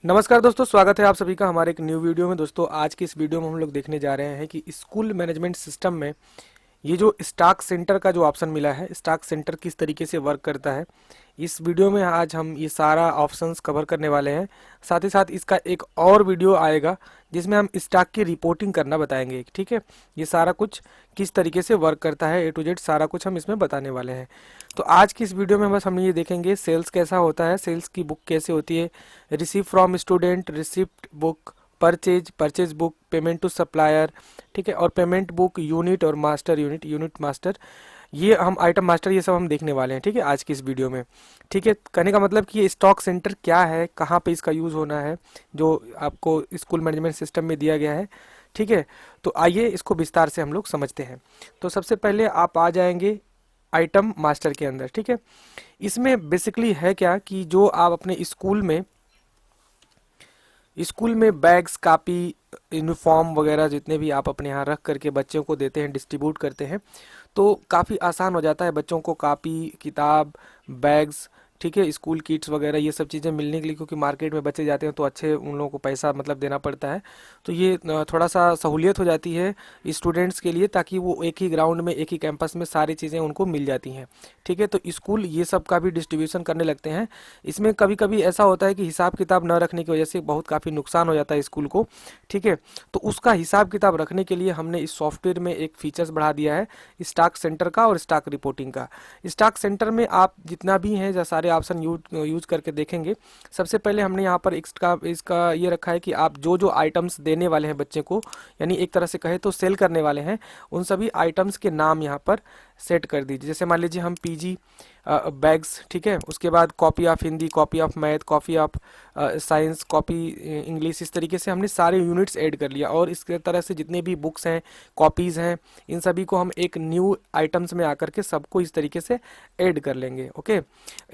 नमस्कार दोस्तों, स्वागत है आप सभी का हमारे एक न्यू वीडियो में। दोस्तों आज की इस वीडियो में हम लोग देखने जा रहे हैं कि स्कूल मैनेजमेंट सिस्टम में ये जो स्टॉक सेंटर का जो ऑप्शन मिला है, स्टॉक सेंटर किस तरीके से वर्क करता है, इस वीडियो में आज हम ये सारा ऑप्शंस कवर करने वाले हैं। साथ ही साथ इसका एक और वीडियो आएगा जिसमें हम स्टॉक की रिपोर्टिंग करना बताएंगे। ठीक है, ये सारा कुछ किस तरीके से वर्क करता है, ए टू जेड सारा कुछ हम इसमें बताने वाले हैं। तो आज की इस वीडियो में बस हम ये देखेंगे सेल्स कैसा होता है, सेल्स की बुक कैसे होती है, receive from student, receipt book, purchase, purchase book, payment to supplier, ठीक है, और पेमेंट बुक, यूनिट और मास्टर यूनिट, यूनिट मास्टर, ये हम आइटम मास्टर, ये सब हम देखने वाले हैं। ठीक है, आज की इस वीडियो में। ठीक है, कहने का मतलब कि ये स्टॉक सेंटर क्या है, कहाँ पे इसका यूज़ होना है, जो आपको स्कूल मैनेजमेंट सिस्टम में दिया गया है। ठीक है, तो आइए इसको विस्तार से हम लोग समझते हैं। तो सबसे पहले आप आ जाएंगे आइटम मास्टर के अंदर। ठीक है, इसमें बेसिकली है क्या कि जो आप अपने स्कूल में बैग्स, कापी, यूनिफॉर्म वगैरह जितने भी आप अपने यहाँ रख करके बच्चों को देते हैं, डिस्ट्रीब्यूट करते हैं, तो काफ़ी आसान हो जाता है बच्चों को कापी, किताब, बैग्स, ठीक है, स्कूल किट्स वगैरह ये सब चीज़ें मिलने के लिए, क्योंकि मार्केट में बच्चे जाते हैं तो अच्छे उन लोगों को पैसा मतलब देना पड़ता है। तो ये थोड़ा सा सहूलियत हो जाती है स्टूडेंट्स के लिए, ताकि वो एक ही ग्राउंड में, एक ही कैंपस में सारी चीज़ें उनको मिल जाती हैं। ठीक है, तो स्कूल ये सब का भी डिस्ट्रीब्यूशन करने लगते हैं। इसमें कभी कभी ऐसा होता है कि हिसाब किताब न रखने की वजह से बहुत काफ़ी नुकसान हो जाता है स्कूल को। ठीक है, तो उसका हिसाब किताब रखने के लिए हमने इस सॉफ्टवेयर में एक फीचर्स बढ़ा दिया है, स्टॉक सेंटर का और स्टॉक रिपोर्टिंग का। स्टॉक सेंटर में आप जितना भी हैं जो सारे ऑप्शन यूज करके देखेंगे। सबसे पहले हमने यहाँ पर इसका इसका ये रखा है कि आप जो जो आइटम्स देने वाले हैं बच्चे को, यानी एक तरह से कहे तो सेल करने वाले हैं, उन सभी आइटम्स के नाम यहाँ पर सेट कर दीजिए। जैसे मान लीजिए हम पीजी बैग्स, ठीक है, उसके बाद copy of Hindi, copy of math, copy of science, copy English, इस तरीके से हमने सारे यूनिट्स ऐड कर लिया। और इस तरह से जितने भी बुक्स हैं, कॉपीज़ हैं, इन सभी को हम एक न्यू आइटम्स में आकर के सबको इस तरीके से ऐड कर लेंगे। ओके,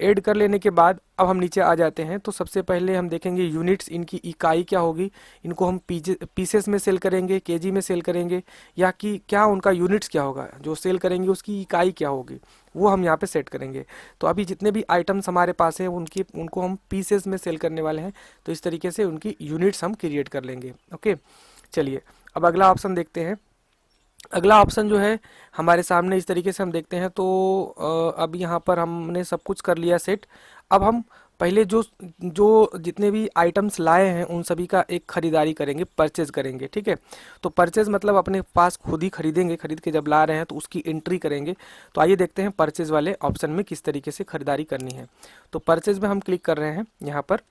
ऐड कर लेने के बाद अब हम नीचे आ जाते हैं। तो सबसे पहले हम देखेंगे यूनिट्स, इनकी इकाई क्या होगी, इनको हम पीसेस में सेल करेंगे, केजी में सेल करेंगे, या कि क्या उनका यूनिट्स क्या होगा, जो सेल करेंगे उसकी इकाई क्या होगी, वो हम यहाँ पे सेट करेंगे। तो अभी जितने भी आइटम्स हमारे पास हैं उनको हम पीसेस में सेल करने वाले हैं, तो इस तरीके से उनकी यूनिट्स हम क्रिएट कर लेंगे। ओके, चलिए अब अगला ऑप्शन देखते हैं। अगला ऑप्शन जो है हमारे सामने इस तरीके से हम देखते हैं। तो अब यहाँ पर हमने सब कुछ कर लिया सेट। अब हम पहले जो जो जितने भी आइटम्स लाए हैं उन सभी का एक खरीदारी करेंगे, परचेज करेंगे। ठीक है, तो परचेज मतलब अपने पास खुद ही खरीदेंगे, खरीद के जब ला रहे हैं तो उसकी एंट्री करेंगे। तो आइए देखते हैं परचेज वाले ऑप्शन में किस तरीके से खरीदारी करनी है। तो परचेज में हम क्लिक कर रहे हैं यहाँ पर।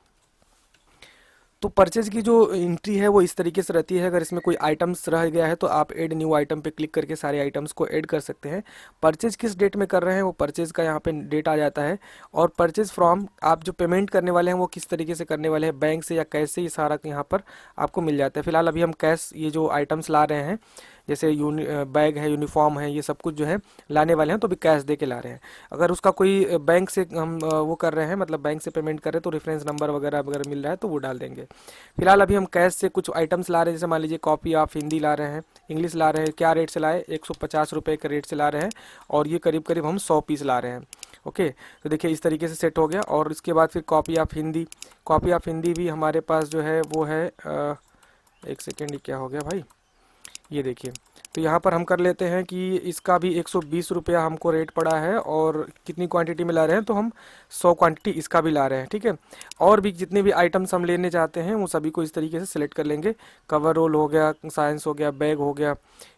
तो परचेज की जो एंट्री है वो इस तरीके से रहती है। अगर इसमें कोई आइटम्स रह गया है तो आप ऐड न्यू आइटम पे क्लिक करके सारे आइटम्स को ऐड कर सकते हैं। परचेज किस डेट में कर रहे हैं वो परचेज का यहाँ पे डेट आ जाता है। और परचेज फ्रॉम, आप जो पेमेंट करने वाले हैं वो किस तरीके से करने वाले हैं, बैंक से या कैश से, ये सारा यहाँ पर आपको मिल जाता है। फिलहाल अभी हम कैश, ये जो आइटम्स ला रहे हैं जैसे बैग है, यूनिफॉर्म है, ये सब कुछ जो है लाने वाले हैं तो भी कैश दे के ला रहे हैं। अगर उसका कोई बैंक से हम वो कर रहे हैं, मतलब बैंक से पेमेंट कर रहे हैं, तो रेफरेंस नंबर वगैरह अगर मिल रहा है तो वो डाल देंगे। फिलहाल अभी हम कैश से कुछ आइटम्स ला रहे हैं। जैसे मान लीजिए कॉपी ऑफ हिंदी ला रहे हैं, इंग्लिश ला रहे हैं। क्या रेट से लाए, 150 रुपये के रेट से ला रहे हैं, और ये करीब करीब हम 100 पीस ला रहे हैं। ओके, तो देखिए इस तरीके से सेट हो गया। और इसके बाद फिर copy of Hindi, copy of Hindi भी हमारे पास जो है वो है एक सेकेंड, ये क्या हो गया भाई, ये देखिए। तो यहाँ पर हम कर लेते हैं कि इसका भी 120 रुपया हमको रेट पड़ा है, और कितनी क्वांटिटी में ला रहे हैं तो हम 100 क्वांटिटी इसका भी ला रहे हैं। ठीक है, और भी जितने भी आइटम्स हम लेने चाहते हैं वो सभी को इस तरीके से सिलेक्ट कर लेंगे। कवर रोल हो गया, साइंस हो गया, बैग हो गया।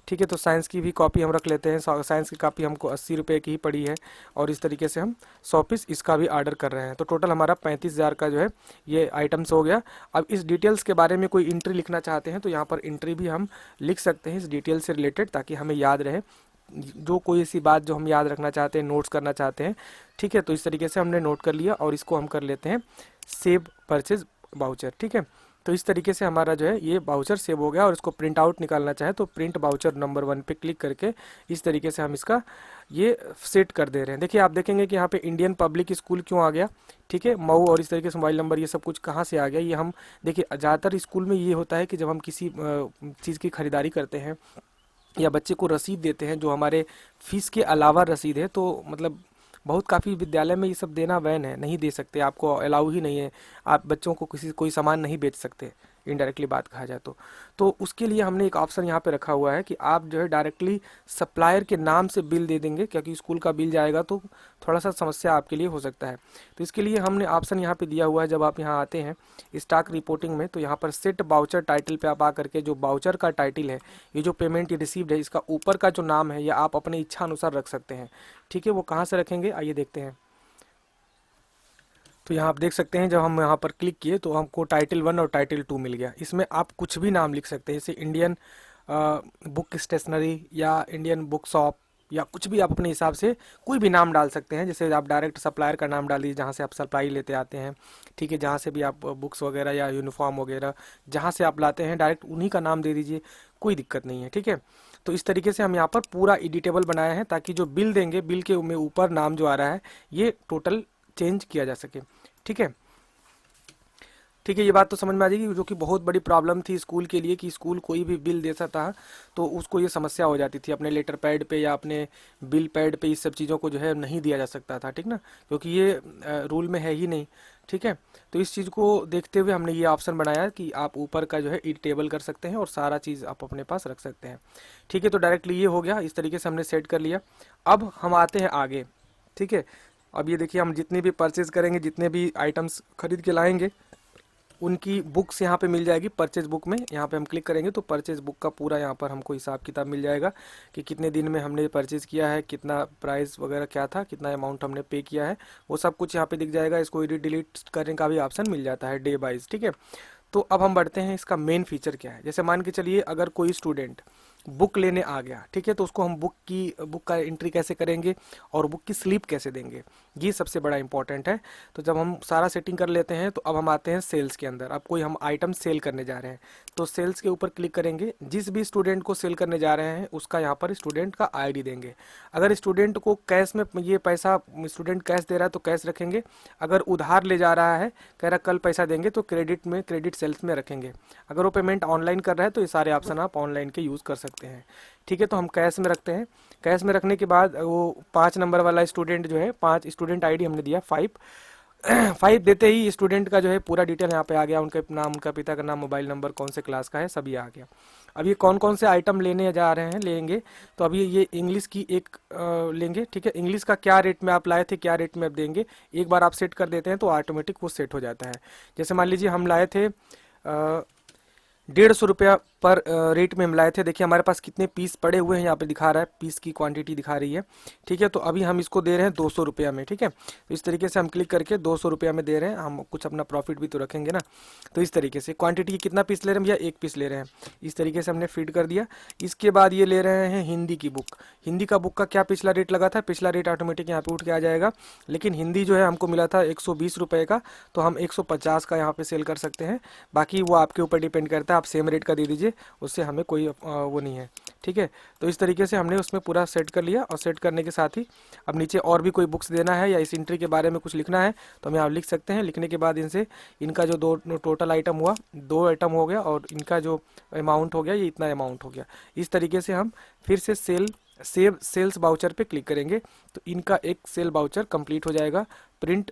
ठीक है, तो साइंस की भी कॉपी हम रख लेते हैं। साइंस की कॉपी हमको 80 रुपये की ही पड़ी है, और इस तरीके से हम 100 पीस इसका भी ऑर्डर कर रहे हैं। तो टोटल हमारा 35,000 का जो है ये आइटम्स हो गया। अब इस डिटेल्स के बारे में कोई एंट्री लिखना चाहते हैं तो यहाँ पर एंट्री भी हम लिख सकते हैं इस डिटेल से रिलेटेड, ताकि हमें याद रहे जो कोई ऐसी बात जो हम याद रखना चाहते हैं, नोट्स करना चाहते हैं। ठीक है, तो इस तरीके से हमने नोट कर लिया, और इसको हम कर लेते हैं सेव परचेज बाउचर। ठीक है, तो इस तरीके से हमारा जो है ये बाउचर सेव हो गया। और इसको प्रिंट आउट निकालना चाहे तो प्रिंट बाउचर नंबर 1 पे क्लिक करके इस तरीके से हम इसका ये सेट कर दे रहे हैं। देखिए आप देखेंगे कि यहाँ पे इंडियन पब्लिक स्कूल क्यों आ गया, ठीक है, मऊ, और इस तरीके से मोबाइल नंबर, ये सब कुछ कहाँ से आ गया, ये हम देखिए ज़्यादातर स्कूल में ये होता है कि जब हम किसी चीज़ की खरीदारी करते हैं या बच्चे को रसीद देते हैं जो हमारे फीस के अलावा रसीद है, तो मतलब बहुत काफ़ी विद्यालय में ये सब देना बैन है, नहीं दे सकते, आपको अलाउ ही नहीं है, आप बच्चों को किसी कोई सामान नहीं बेच सकते, इनडायरेक्टली बात कहा जाए तो उसके लिए हमने एक ऑप्शन यहाँ पे रखा हुआ है कि आप जो है डायरेक्टली सप्लायर के नाम से बिल दे देंगे, क्योंकि स्कूल का बिल जाएगा तो थोड़ा सा समस्या आपके लिए हो सकता है। तो इसके लिए हमने ऑप्शन यहाँ पे दिया हुआ है, जब आप यहाँ आते हैं स्टॉक रिपोर्टिंग में, तो यहाँ पर सेट बाउचर टाइटल पे आप आकर के जो बाउचर का टाइटल है, ये जो पेमेंट रिसीव्ड है, इसका ऊपर का जो नाम है, या आप अपने इच्छा अनुसार रख सकते हैं। ठीक है, वो कहाँ से रखेंगे आइए देखते हैं। तो यहाँ आप देख सकते हैं, जब हम यहाँ पर क्लिक किए तो हमको टाइटल 1 और टाइटल 2 मिल गया। इसमें आप कुछ भी नाम लिख सकते हैं, जैसे इंडियन बुक स्टेशनरी या इंडियन बुक शॉप, या कुछ भी आप अपने हिसाब से कोई भी नाम डाल सकते हैं। जैसे आप डायरेक्ट सप्लायर का नाम डाल दीजिए, जहाँ से आप सप्लाई लेते आते हैं। ठीक है, जहाँ से भी आप बुक्स वगैरह या यूनिफॉर्म वगैरह जहाँ से आप लाते हैं, डायरेक्ट उन्हीं का नाम दे दीजिए, कोई दिक्कत नहीं है। ठीक है, तो इस तरीके से हम यहाँ पर पूरा एडिटेबल बनाया है, ताकि जो बिल देंगे, बिल के में ऊपर नाम जो आ रहा है, ये टोटल चेंज किया जा सके। ठीक है, ठीक है, ये बात तो समझ में आ जाएगी, जो कि बहुत बड़ी प्रॉब्लम थी स्कूल के लिए, कि स्कूल कोई भी बिल देता था तो उसको ये समस्या हो जाती थी, अपने लेटर पैड पे या अपने बिल पैड पे इस सब चीज़ों को जो है नहीं दिया जा सकता था। ठीक ना, क्योंकि ये रूल में है ही नहीं। ठीक है, तो इस चीज़ को देखते हुए हमने ये ऑप्शन बनाया कि आप ऊपर का जो है एडिटेबल कर सकते हैं और सारा चीज़ आप अपने पास रख सकते हैं। ठीक है, तो डायरेक्टली ये हो गया, इस तरीके से हमने सेट कर लिया। अब हम आते हैं आगे। ठीक है, अब ये देखिए, हम जितने भी परचेज करेंगे, जितने भी आइटम्स खरीद के लाएंगे, उनकी बुक्स यहाँ पे मिल जाएगी परचेज बुक में। यहाँ पे हम क्लिक करेंगे तो परचेज बुक का पूरा यहाँ पर हमको हिसाब किताब मिल जाएगा, कि कितने दिन में हमने परचेज किया है, कितना प्राइस वगैरह क्या था, कितना अमाउंट हमने पे किया है, वो सब कुछ यहाँ पे दिख जाएगा। इसको एडिट डिलीट करने का भी ऑप्शन मिल जाता है डे वाइज। ठीक है, तो अब हम बढ़ते हैं, इसका मेन फीचर क्या है। जैसे मान के चलिए, अगर कोई स्टूडेंट बुक लेने आ गया, ठीक है, तो उसको हम बुक का एंट्री कैसे करेंगे और बुक की स्लिप कैसे देंगे, ये सबसे बड़ा इंपॉर्टेंट है। तो जब हम सारा सेटिंग कर लेते हैं, तो अब हम आते हैं सेल्स के अंदर। अब कोई हम आइटम सेल करने जा रहे हैं, तो सेल्स के ऊपर क्लिक करेंगे। जिस भी स्टूडेंट को सेल करने जा रहे हैं, उसका यहाँ पर स्टूडेंट का आईडी देंगे। अगर स्टूडेंट को कैश में ये पैसा, स्टूडेंट कैश दे रहा है तो कैश रखेंगे, अगर उधार ले जा रहा है, कह रहा कल पैसा देंगे, तो क्रेडिट में, क्रेडिट सेल्स में रखेंगे। अगर वो पेमेंट ऑनलाइन कर रहा है तो ये सारे ऑप्शन आप ऑनलाइन के यूज़ कर सकते हैं। ठीक है, तो हम कैश में रखते हैं। कैश में रखने के बाद वो 5 नंबर वाला स्टूडेंट जो है, 5 स्टूडेंट आईडी हमने दिया 5। 5 देते ही स्टूडेंट का जो है पूरा डिटेल यहाँ पे आ गया, उनके नाम, उनका पिता का नाम, मोबाइल नंबर, कौन से क्लास का है, सभी आ गया। अब ये कौन कौन से आइटम लेने जा रहे हैं, लेंगे, तो अभी ये इंग्लिश की एक लेंगे। ठीक है, इंग्लिश का क्या रेट में आप लाए थे, क्या रेट में आप देंगे, एक बार आप सेट कर देते हैं तो ऑटोमेटिक वो सेट हो जाता है। जैसे मान लीजिए हम लाए थे 150 रुपया पर रेट में हम लाए थे। देखिए हमारे पास कितने पीस पड़े हुए हैं, यहाँ पे दिखा रहा है, पीस की क्वांटिटी दिखा रही है। ठीक है, तो अभी हम इसको दे रहे हैं 200 रुपया में। ठीक है, तो इस तरीके से हम क्लिक करके 200 रुपया में दे रहे हैं, हम कुछ अपना प्रॉफिट भी तो रखेंगे ना। तो इस तरीके से क्वांटिटी कितना पीस ले रहे हैं भैया, 1 पीस ले रहे हैं, इस तरीके से हमने फीड कर दिया। इसके बाद ये ले रहे हैं हिंदी की बुक। हिंदी का बुक का क्या पिछला रेट लगा था, पिछला रेट ऑटोमेटिक यहाँ पे उठ के आ जाएगा, लेकिन हिंदी जो है हमको मिला था 120 रुपये का, तो हम 150 का यहाँ पे सेल कर सकते हैं। बाकी वो आपके ऊपर डिपेंड करता है, आप सेम रेट का दे दीजिए, उससे हमें कोई वो नहीं है। ठीक है, तो इस तरीके से हमने उसमें पूरा सेट कर लिया, और सेट करने के साथ ही अब नीचे और भी कोई बुक्स देना है या इस एंट्री के बारे में कुछ लिखना है तो हम यहाँ लिख सकते हैं। लिखने के बाद इनसे, इनका जो दो टोटल आइटम हुआ, 2 आइटम हो गया, और इनका जो अमाउंट हो गया, ये इतना अमाउंट हो गया। इस तरीके से हम फिर से सेव सेल्स बाउचर पे क्लिक करेंगे, तो इनका एक सेल बाउचर कंप्लीट हो जाएगा। प्रिंट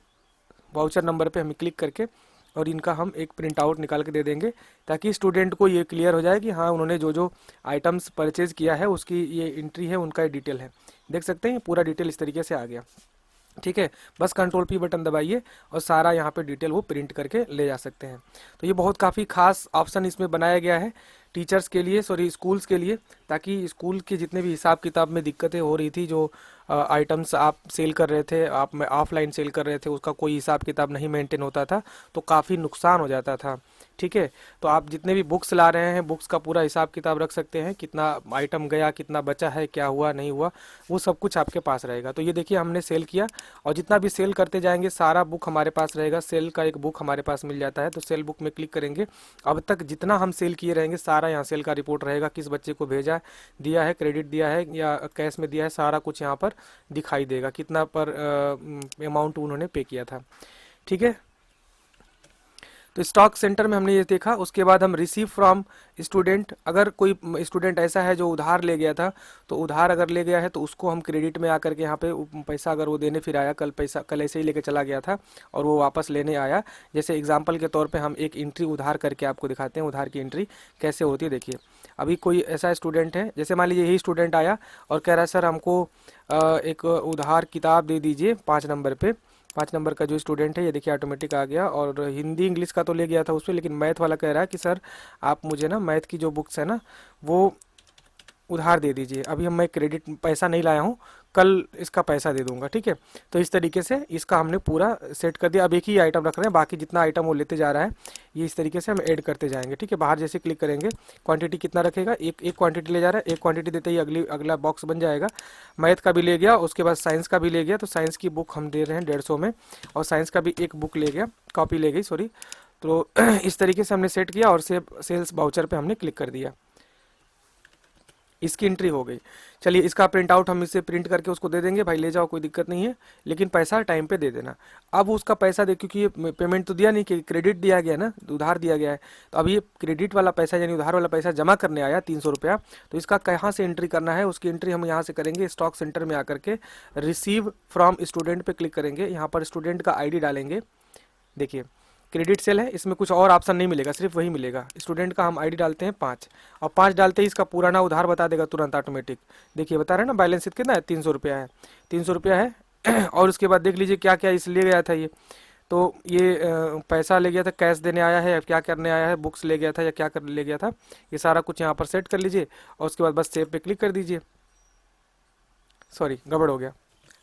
वाउचर नंबर पे हम क्लिक करके, और इनका हम एक प्रिंट आउट निकाल के दे देंगे, ताकि स्टूडेंट को ये क्लियर हो जाए कि हाँ, उन्होंने जो जो आइटम्स परचेज किया है उसकी ये एंट्री है, उनका ये डिटेल है। देख सकते हैं पूरा डिटेल इस तरीके से आ गया। ठीक है, बस कंट्रोल P बटन दबाइए और सारा यहाँ पे डिटेल वो प्रिंट करके ले जा सकते हैं। तो ये बहुत काफ़ी खास ऑप्शन इसमें बनाया गया है टीचर्स के लिए, सॉरी स्कूल्स के लिए, ताकि स्कूल के जितने भी हिसाब किताब में दिक्कतें हो रही थी, जो आइटम्स आप सेल कर रहे थे, आप में ऑफलाइन सेल कर रहे थे, उसका कोई हिसाब किताब नहीं मेंटेन होता था, तो काफ़ी नुकसान हो जाता था। ठीक है, तो आप जितने भी बुक्स ला रहे हैं, बुक्स का पूरा हिसाब किताब रख सकते हैं, कितना आइटम गया, कितना बचा है, क्या हुआ नहीं हुआ, वो सब कुछ आपके पास रहेगा। तो ये देखिए हमने सेल किया, और जितना भी सेल करते जाएंगे सारा बुक हमारे पास रहेगा। सेल का एक बुक हमारे पास मिल जाता है, तो सेल बुक में क्लिक करेंगे, अब तक जितना हम सेल किए रहेंगे सारा यहाँ सेल का रिपोर्ट रहेगा, किस बच्चे को भेजा दिया है, क्रेडिट दिया है या कैश में दिया है, सारा कुछ यहाँ पर दिखाई देगा, कितना पर अमाउंट उन्होंने पे किया था। ठीक है, तो तो स्टॉक सेंटर में हमने ये देखा। उसके बाद हम रिसीव फ्रॉम स्टूडेंट, अगर कोई स्टूडेंट ऐसा है जो उधार ले गया था, तो उधार अगर ले गया है तो उसको हम क्रेडिट में आकर के यहाँ पे पैसा अगर वो देने फिर आया, कल पैसा कल ऐसे ही लेके चला गया था और वो वापस लेने आया, जैसे एग्जाम्पल के तौर पे हम एक एंट्री उधार करके आपको दिखाते हैं उधार की एंट्री कैसे होती है। देखिए अभी कोई ऐसा स्टूडेंट है, जैसे मान लीजिए यही स्टूडेंट आया और कह रहा है सर हमको एक उधार किताब दे दीजिए 5 नंबर पे। 5 नंबर का जो स्टूडेंट है ये देखिए ऑटोमेटिक आ गया, और हिंदी इंग्लिश का तो ले गया था उस पर, लेकिन मैथ वाला कह रहा है कि सर आप मुझे ना मैथ की जो बुक्स है ना वो उधार दे दीजिए, अभी हम मैं क्रेडिट पैसा नहीं लाया हूँ, कल इसका पैसा दे दूंगा। ठीक है, तो इस तरीके से इसका हमने पूरा सेट कर दिया। अब एक ही आइटम रख रहे हैं, बाकी जितना आइटम वो लेते जा रहा है ये इस तरीके से हम ऐड करते जाएंगे। ठीक है, बाहर जैसे क्लिक करेंगे क्वांटिटी कितना रखेगा, एक एक क्वांटिटी ले जा रहा है, एक क्वांटिटी देते ही अगला बॉक्स बन जाएगा। मैथ का भी ले गया, उसके बाद साइंस का भी ले गया, तो साइंस की बुक हम दे रहे हैं 150 में, और साइंस का भी एक बुक ले गया, कॉपी ले गई सॉरी। तो इस तरीके से हमने सेट किया और सेल्स बाउचर पे हमने क्लिक कर दिया, इसकी एंट्री हो गई। चलिए इसका प्रिंट आउट हम इसे प्रिंट करके उसको दे देंगे, भाई ले जाओ कोई दिक्कत नहीं है, लेकिन पैसा टाइम पे दे देना। अब उसका पैसा दे, क्योंकि ये पेमेंट तो दिया नहीं, कि क्रेडिट दिया गया ना, उधार दिया गया है, तो अब ये क्रेडिट वाला पैसा यानी उधार वाला पैसा जमा करने आया 300 रुपया, तो इसका कहाँ से एंट्री करना है, उसकी एंट्री हम यहाँ से करेंगे स्टॉक सेंटर में आकर के रिसीव फ्रॉम स्टूडेंट पे क्लिक करेंगे, यहाँ पर स्टूडेंट का ID डालेंगे। देखिए क्रेडिट सेल है, इसमें कुछ और ऑप्शन नहीं मिलेगा, सिर्फ वही मिलेगा। स्टूडेंट का हम ID डालते हैं 5, और 5 डालते ही इसका पुराना उधार बता देगा तुरंत ऑटोमेटिक। देखिए बता रहे हैं ना बैलेंस कितना है, 300 रुपया है, 300 रुपया है। और उसके बाद देख लीजिए क्या क्या इस ले गया था ये, तो ये पैसा ले गया था, कैश देने आया है, क्या करने आया है, बुक्स ले गया था या क्या कर ले गया था, ये सारा कुछ यहाँ पर सेट कर लीजिए, और उसके बाद बस सेव पे क्लिक कर दीजिए। सॉरी गड़बड़ हो गया।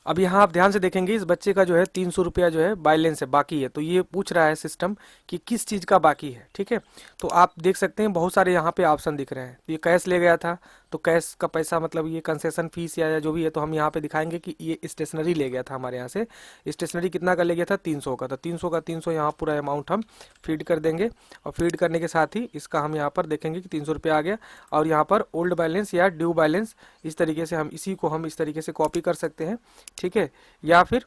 अब यहाँ आप ध्यान से देखेंगे इस बच्चे का जो है 300 रुपया जो है बैलेंस है, बाकी है, तो ये पूछ रहा है सिस्टम कि किस चीज़ का बाकी है। ठीक है, तो आप देख सकते हैं बहुत सारे यहाँ पे ऑप्शन दिख रहे हैं। ये कैश ले गया था, तो कैश का पैसा मतलब ये कंसेशन फीस या जो भी है, तो हम यहाँ पे दिखाएंगे कि ये स्टेशनरी ले गया था हमारे यहाँ से। स्टेशनरी कितना का ले गया था, 300 का, तो 300 का 300 यहाँ पूरा अमाउंट हम फीड कर देंगे, और फीड करने के साथ ही इसका हम यहाँ पर देखेंगे कि 300 रुपया आ गया। और यहाँ पर ओल्ड बैलेंस या ड्यू बैलेंस, इस तरीके से हम इसी को हम इस तरीके से कॉपी कर सकते हैं। ठीक है, या फिर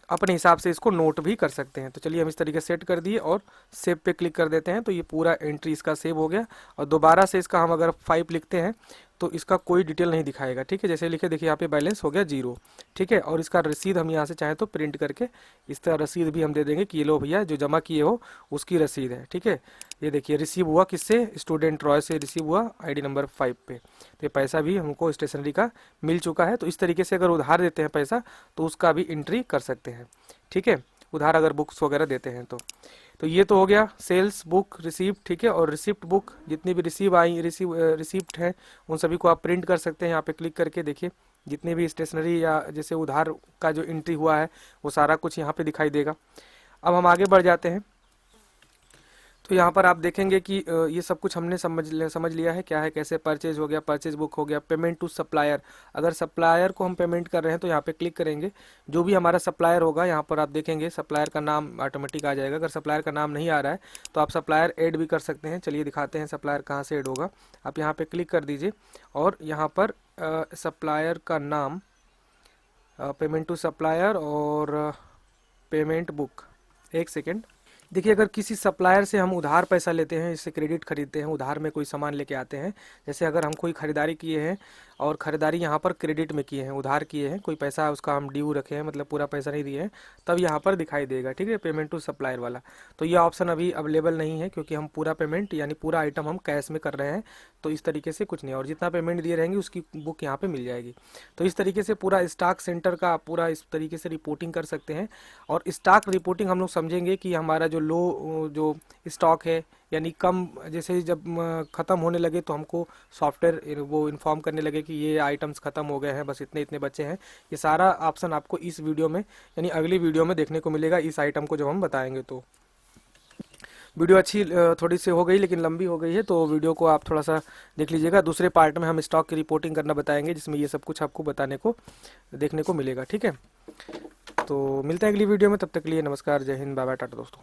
अपने हिसाब से इसको नोट भी कर सकते हैं। तो चलिए हम इस तरीके से सेट कर दिए और सेव पे क्लिक कर देते हैं, तो ये पूरा एंट्री इसका सेव हो गया। और दोबारा से इसका हम अगर 5 लिखते हैं तो इसका कोई डिटेल नहीं दिखाएगा। ठीक है, जैसे लिखे देखिए यहाँ पे बैलेंस हो गया 0। ठीक है, और इसका रसीद हम यहाँ से चाहें तो प्रिंट करके इस तरह रसीद भी हम दे देंगे कि ये लो भैया जो जमा किए हो उसकी रसीद है। ठीक है, ये देखिए रिसीव हुआ किससे, स्टूडेंट रॉय से रिसीव हुआ ID नंबर 5 पे, तो ये पैसा भी हमको स्टेशनरी का मिल चुका है। तो इस तरीके से अगर उधार देते हैं पैसा तो उसका भी एंट्री कर सकते हैं। ठीक है, उधार अगर बुक्स वगैरह देते हैं तो ये तो हो गया सेल्स बुक रिसीप्ट। ठीक है, और रिसिप्ट बुक जितनी भी रिसिप्ट है उन सभी को आप प्रिंट कर सकते हैं यहाँ पे क्लिक करके। देखिए जितने भी स्टेशनरी या जैसे उधार का जो एंट्री हुआ है वो सारा कुछ यहाँ पे दिखाई देगा। अब हम आगे बढ़ जाते हैं, तो यहाँ पर आप देखेंगे कि ये सब कुछ हमने समझ लिया है क्या है कैसे। परचेज हो गया, परचेज बुक हो गया, पेमेंट टू सप्लायर, अगर सप्लायर को हम पेमेंट कर रहे हैं तो यहाँ पे क्लिक करेंगे, जो भी हमारा सप्लायर होगा यहाँ पर आप देखेंगे सप्लायर का नाम ऑटोमेटिक आ जाएगा। अगर सप्लायर का नाम नहीं आ रहा है तो आप सप्लायर ऐड भी कर सकते हैं। चलिए दिखाते हैं सप्लायर कहाँ से ऐड होगा। आप यहाँ पर क्लिक कर दीजिए और यहाँ पर सप्लायर का नाम पेमेंट टू सप्लायर और पेमेंट बुक। एक सेकेंड, देखिए अगर किसी सप्लायर से हम उधार पैसा लेते हैं, इससे क्रेडिट खरीदते हैं, उधार में कोई सामान लेके आते हैं, जैसे अगर हम कोई खरीदारी किए हैं और ख़रीदारी यहाँ पर क्रेडिट में किए हैं, उधार किए हैं, कोई पैसा उसका हम ड्यू रखे हैं मतलब पूरा पैसा नहीं दिए हैं, तब यहाँ पर दिखाई देगा। ठीक है, पेमेंट टू सप्लायर वाला। तो ये ऑप्शन अभी अवेलेबल नहीं है क्योंकि हम पूरा पेमेंट यानी पूरा आइटम हम कैश में कर रहे हैं, तो इस तरीके से कुछ नहीं, और जितना पेमेंट दिए रहेंगे उसकी बुक यहाँ पर मिल जाएगी। तो इस तरीके से पूरा स्टॉक सेंटर का पूरा इस तरीके से रिपोर्टिंग कर सकते हैं। और स्टॉक रिपोर्टिंग हम लोग समझेंगे कि हमारा जो जो स्टॉक है यानी कम, जैसे जब ख़त्म होने लगे तो हमको सॉफ्टवेयर वो इन्फॉर्म करने लगे कि ये आइटम्स ख़त्म हो गए हैं, बस इतने इतने बचे हैं। ये सारा ऑप्शन आपको इस वीडियो में यानी अगली वीडियो में देखने को मिलेगा, इस आइटम को जब हम बताएंगे। तो वीडियो अच्छी थोड़ी सी हो गई लेकिन लंबी हो गई है, तो वीडियो को आप थोड़ा सा देख लीजिएगा। दूसरे पार्ट में हम स्टॉक की रिपोर्टिंग करना बताएंगे जिसमें ये सब कुछ आपको बताने को देखने को मिलेगा। ठीक है, तो मिलते हैं अगली वीडियो में, तब तक के लिए नमस्कार, जय हिंद, बाय बाय, टाटा दोस्तों।